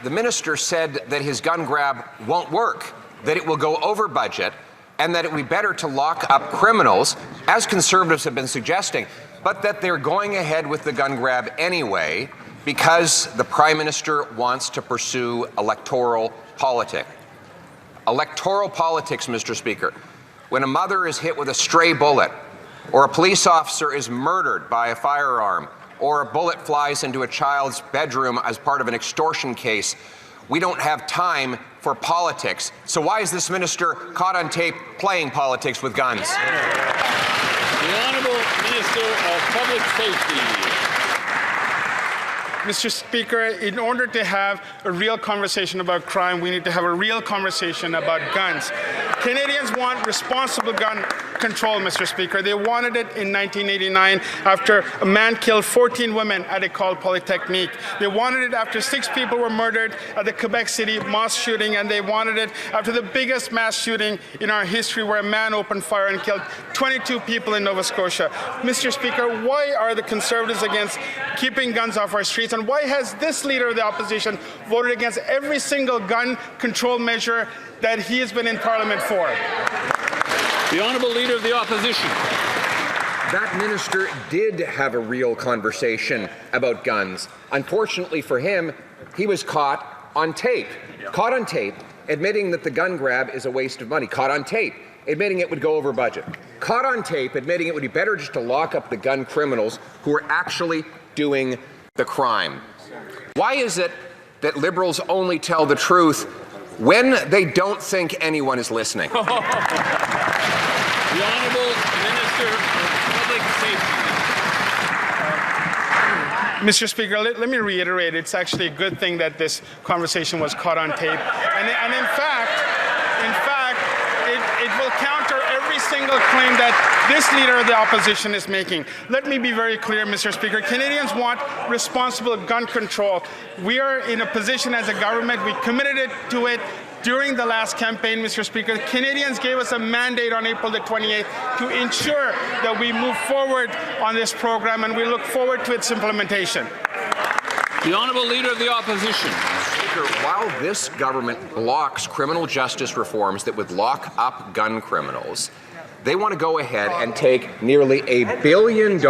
the minister said that his gun grab won't work, that it will go over budget, and that it would be better to lock up criminals, as Conservatives have been suggesting, but that they're going ahead with the gun grab anyway because the Prime Minister wants to pursue electoral politics. Electoral politics, Mr. Speaker. When a mother is hit with a stray bullet, or a police officer is murdered by a firearm, or a bullet flies into a child's bedroom as part of an extortion case, we don't have time for politics. So why is this minister caught on tape playing politics with guns? The Honourable Minister of Public Safety. Mr. Speaker, in order to have a real conversation about crime, we need to have a real conversation about guns. Canadians want responsible gun control, Mr. Speaker. They wanted it in 1989 after a man killed 14 women at a École Polytechnique. They wanted it after 6 people were murdered at the Quebec City mosque shooting, and they wanted it after the biggest mass shooting in our history where a man opened fire and killed 22 people in Nova Scotia. Mr. Speaker, why are the Conservatives against keeping guns off our streets, and why has this leader of the opposition voted against every single gun control measure that he has been in Parliament for? The Honourable Leader of the Opposition. That minister did have a real conversation about guns. Unfortunately for him, he was caught on tape. Caught on tape admitting that the gun grab is a waste of money. Caught on tape admitting it would go over budget. Caught on tape admitting it would be better just to lock up the gun criminals who are actually doing the crime. Why is it that Liberals only tell the truth when they don't think anyone is listening? The Honourable Minister of Public Safety. Mr. Speaker, let me reiterate, it's actually a good thing that this conversation was caught on tape. And in fact, it will counter every single claim that this leader of the opposition is making. Let me be very clear, Mr. Speaker. Canadians want responsible gun control. We are in a position as a government, we committed to it during the last campaign, Mr. Speaker. Canadians gave us a mandate on April the 28th to ensure that we move forward on this program, and we look forward to its implementation. The Honourable Leader of the Opposition. Speaker, while this government blocks criminal justice reforms that would lock up gun criminals, they want to go ahead and take nearly $1 billion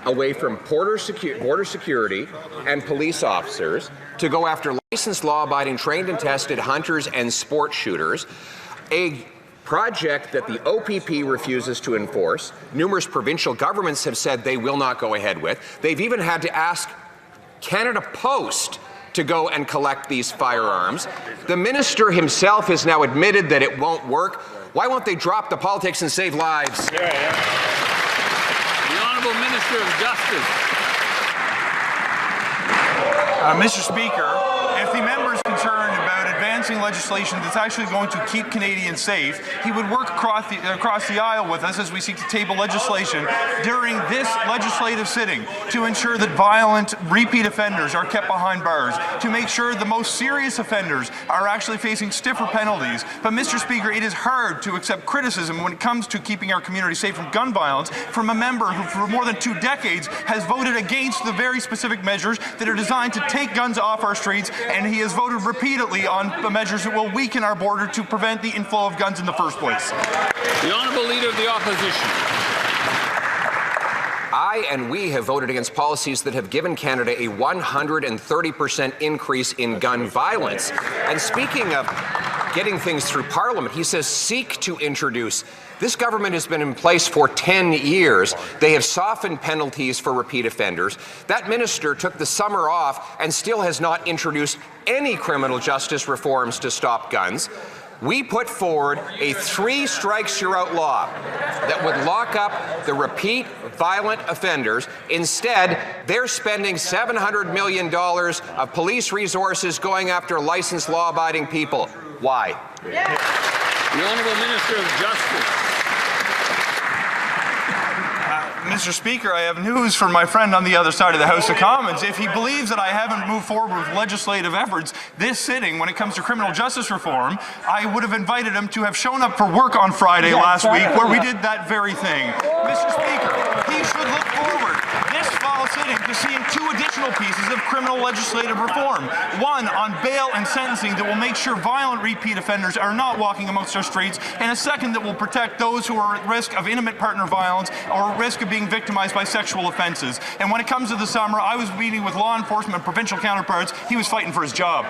away from border security and police officers to go after licensed, law-abiding, trained and tested hunters and sport shooters, a project that the OPP refuses to enforce. Numerous provincial governments have said they will not go ahead with. They've even had to ask Canada Post to go and collect these firearms. The minister himself has now admitted that it won't work. Why won't they drop the politics and save lives? The Honourable Minister of Justice. Mr. Speaker, if the member is concerned about advancing legislation that's actually going to keep Canadians safe, he would work across the aisle with us as we seek to table legislation during this legislative sitting to ensure that violent repeat offenders are kept behind bars, to make sure the most serious offenders are actually facing stiffer penalties. But, Mr. Speaker, it is hard to accept criticism when it comes to keeping our community safe from gun violence from a member who for more than 2 decades has voted against the very specific measures that are designed to take guns off our streets, and he has voted repeatedly on the measures that will weaken our border to prevent the inflow of guns in the first place. The Honourable Leader of the Opposition. I and we have voted against policies that have given Canada a 130% increase in gun violence. And speaking of getting things through Parliament, he says seek to introduce. This government has been in place for 10 years. They have softened penalties for repeat offenders. That minister took the summer off and still has not introduced any criminal justice reforms to stop guns. We put forward a 3 strikes you're out law that would lock up the repeat violent offenders. Instead, they're spending $700 million of police resources going after licensed law-abiding people. Why? Yeah. The Honourable Minister of Justice. Mr. Speaker, I have news for my friend on the other side of the House of Commons. If he believes that I haven't moved forward with legislative efforts this sitting when it comes to criminal justice reform, I would have invited him to have shown up for work on Friday last week where we did that very thing. Mr. Speaker, he should look forward this fall sitting to seeing 2 additional additional pieces of criminal legislative reform. One on bail and sentencing that will make sure violent repeat offenders are not walking amongst our streets, and a second that will protect those who are at risk of intimate partner violence or at risk of being victimized by sexual offences. And when it comes to the summer, I was meeting with law enforcement and provincial counterparts. He was fighting for his job.